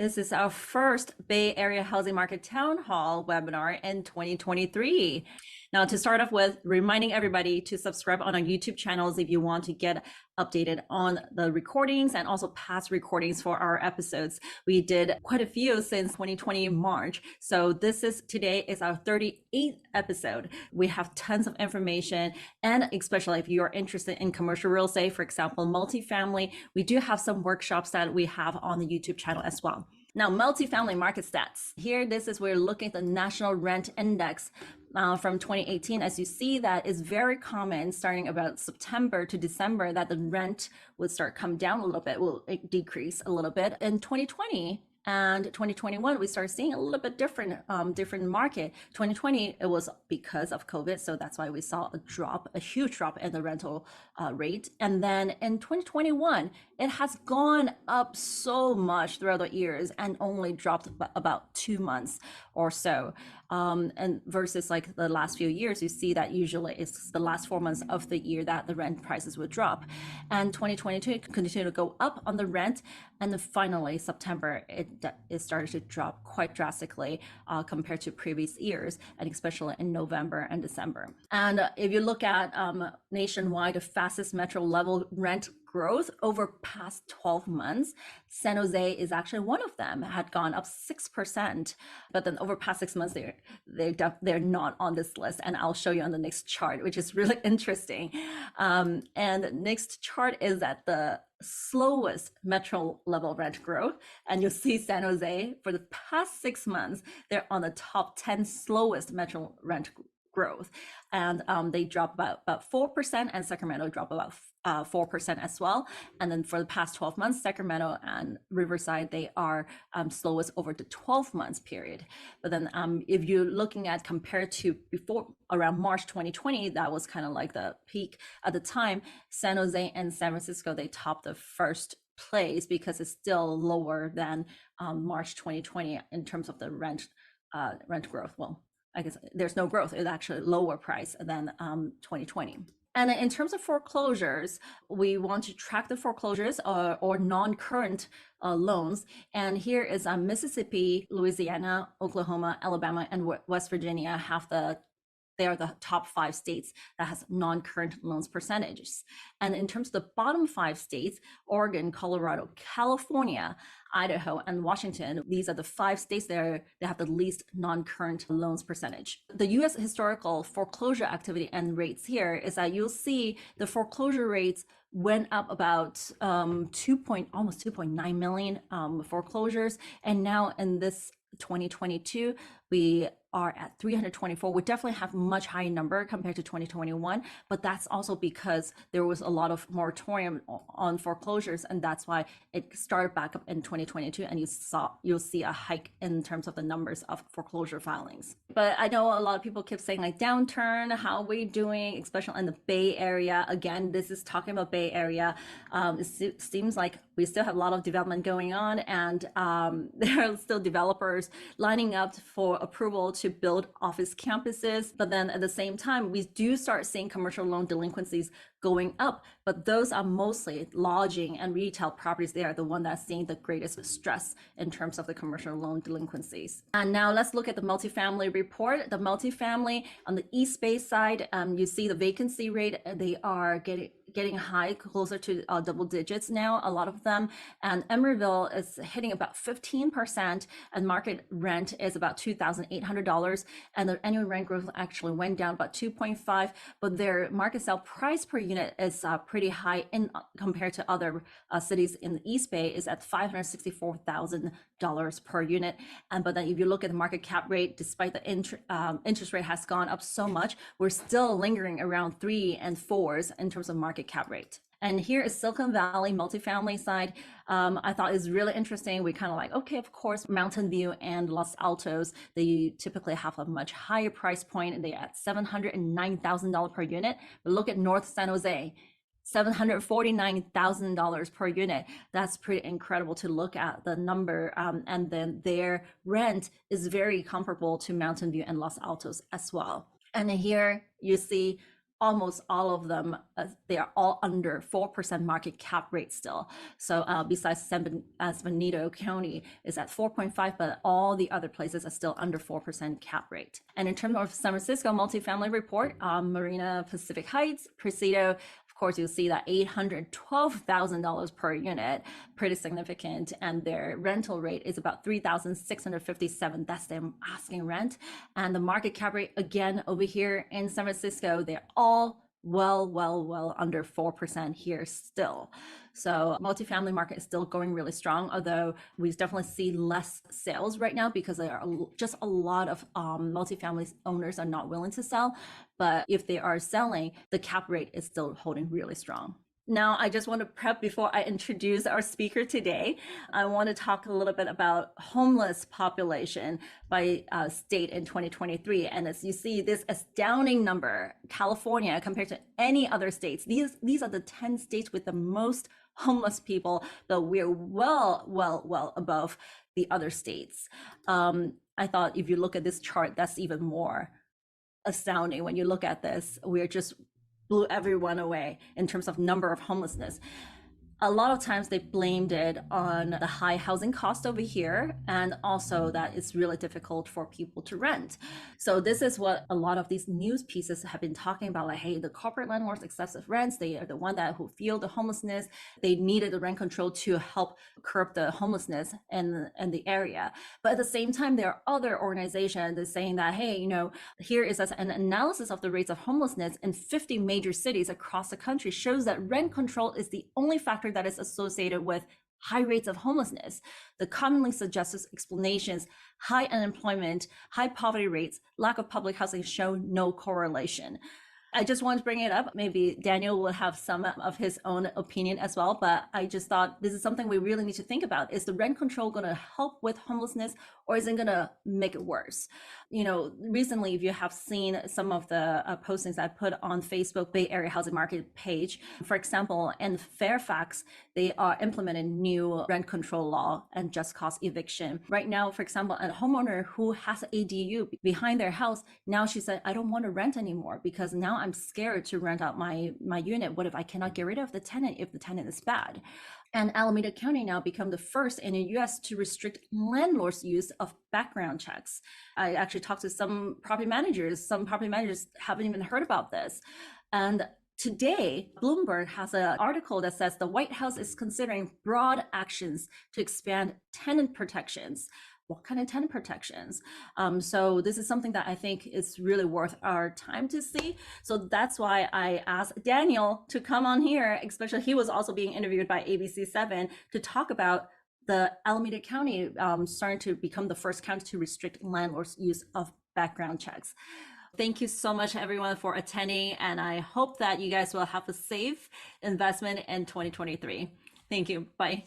This is our first Bay Area Housing Market Town Hall webinar in 2023. Now, to start off with, reminding everybody to subscribe on our YouTube channels if you want to get updated on the recordings and also past recordings for our episodes. We did quite a few since 2020 March. So today is our 38th episode. We have tons of information, and especially if you're interested in commercial real estate, for example, multifamily, we do have some workshops that we have on the YouTube channel as well. Now, multifamily market stats. Here, we're looking at the National Rent Index from 2018. As you see, that is very common starting about September to December that the rent would start come down a little bit, will decrease a little bit. In 2020 and 2021, we started seeing a little bit different market. 2020, it was because of COVID, so that's why we saw a huge drop in the rental rate. And then in 2021, it has gone up so much throughout the years and only dropped about 2 months or so. And versus like the last few years, you see that usually it's the last 4 months of the year that the rent prices would drop. And 2022 continued to go up on the rent. And then finally, September, it started to drop quite drastically compared to previous years, and especially in November and December. And if you look at nationwide, the fastest metro level rent growth over past 12 months, San Jose is actually one of them, had gone up 6%, but then over past 6 months, they're not on this list. And I'll show you on the next chart, which is really interesting. And the next chart is at the slowest metro level rent growth. And you'll see San Jose for the past 6 months, they're on the top 10 slowest metro rent growth. And they drop about 4%, and Sacramento drop about 4% as well. And then for the past 12 months, Sacramento and Riverside, they are slowest over the 12 months period. But then if you're looking at compared to before around March 2020, that was kind of like the peak at the time. San Jose and San Francisco, they topped the first place because it's still lower than March 2020 in terms of the rent growth. Well, I guess there's no growth. It's actually lower price than 2020. And in terms of foreclosures, we want to track the foreclosures or non-current loans. And here is Mississippi, Louisiana, Oklahoma, Alabama, and West Virginia they are the top 5 states that has non-current loans percentages. And in terms of the bottom 5 states, Oregon, Colorado, California, Idaho, and Washington, these are the 5 states that they have the least non-current loans percentage. The U.S. historical foreclosure activity and rates here is that you'll see the foreclosure rates went up about almost 2.9 million foreclosures. And now in this 2022, we are at 324. We definitely have much higher number compared to 2021, but that's also because there was a lot of moratorium on foreclosures, and that's why it started back up in 2022, and you'll see a hike in terms of the numbers of foreclosure filings. But I know a lot of people keep saying like downturn, how are we doing, especially in the Bay Area? Again, this is talking about Bay Area. It seems like we still have a lot of development going on, and there are still developers lining up for approval to build office campuses. But then at the same time, we do start seeing commercial loan delinquencies going up, but those are mostly lodging and retail properties. They are the one that's seeing the greatest stress in terms of the commercial loan delinquencies. And now let's look at the multifamily report. The multifamily on the East Bay side, you see the vacancy rate, they are getting high, closer to double digits now, a lot of them. And Emeryville is hitting about 15%, and market rent is about $2,800. And the annual rent growth actually went down about 2.5, but their market sale price per unit is pretty high compared to other cities in the East Bay, is at $564,000 per unit. But then if you look at the market cap rate, despite the interest rate has gone up so much, we're still lingering around 3 and 4s in terms of market cap rate. And here is Silicon Valley multifamily side. I thought is really interesting. We kind of like, okay, of course, Mountain View and Los Altos, they typically have a much higher price point, and they're at $709,000 per unit. But look at North San Jose, $749,000 per unit. That's pretty incredible to look at the number. And then their rent is very comparable to Mountain View and Los Altos as well. And here you see almost all of them, they are all under 4% market cap rate still. So besides San Benito County is at 4.5, but all the other places are still under 4% cap rate. And in terms of San Francisco multifamily report, Marina Pacific Heights, Presidio, of course, you'll see that $812,000 per unit, pretty significant. And their rental rate is about $3,657. That's their asking rent. And the market cap rate, again, over here in San Francisco, they're all well under 4% here still. So multifamily market is still going really strong, although we definitely see less sales right now because there are just a lot of multifamily owners are not willing to sell. But if they are selling, the cap rate is still holding really strong. Now, I just want to prep before I introduce our speaker today. I want to talk a little bit about homeless population by state in 2023. And as you see, this astounding number, California compared to any other states, these are the 10 states with the most homeless people, but we're well above the other states. I thought if you look at this chart, that's even more astounding. When you look at this, we're just blew everyone away in terms of number of homelessness. A lot of times they blamed it on the high housing cost over here, and also that it's really difficult for people to rent. So this is what a lot of these news pieces have been talking about, like, hey, the corporate landlords, excessive rents, they are the one that who feel the homelessness. They needed the rent control to help curb the homelessness in the area. But at the same time, there are other organizations that are saying that, hey, you know, here is an analysis of the rates of homelessness in 50 major cities across the country shows that rent control is the only factor that is associated with high rates of homelessness. The commonly suggested explanations, high unemployment, high poverty rates, lack of public housing show no correlation. I just wanted to bring it up. Maybe Daniel will have some of his own opinion as well, but I just thought this is something we really need to think about. Is the rent control going to help with homelessness, or is it going to make it worse? You know, recently, if you have seen some of the postings I put on Facebook Bay Area Housing Market page, for example, in Fairfax, they are implementing new rent control law and just cause eviction. Right now, for example, a homeowner who has an ADU behind their house, now she said, I don't want to rent anymore because now I'm scared to rent out my unit. What if I cannot get rid of the tenant if the tenant is bad? And Alameda County now become the first in the US to restrict landlords' use of background checks. I actually talked to some property managers. Some property managers haven't even heard about this. And today, Bloomberg has an article that says the White House is considering broad actions to expand tenant protections. What kind of tenant protections? So this is something that I think is really worth our time to see. So that's why I asked Daniel to come on here, especially he was also being interviewed by ABC7 to talk about the Alameda County starting to become the first county to restrict landlords' use of background checks. Thank you so much, everyone, for attending. And I hope that you guys will have a safe investment in 2023. Thank you. Bye.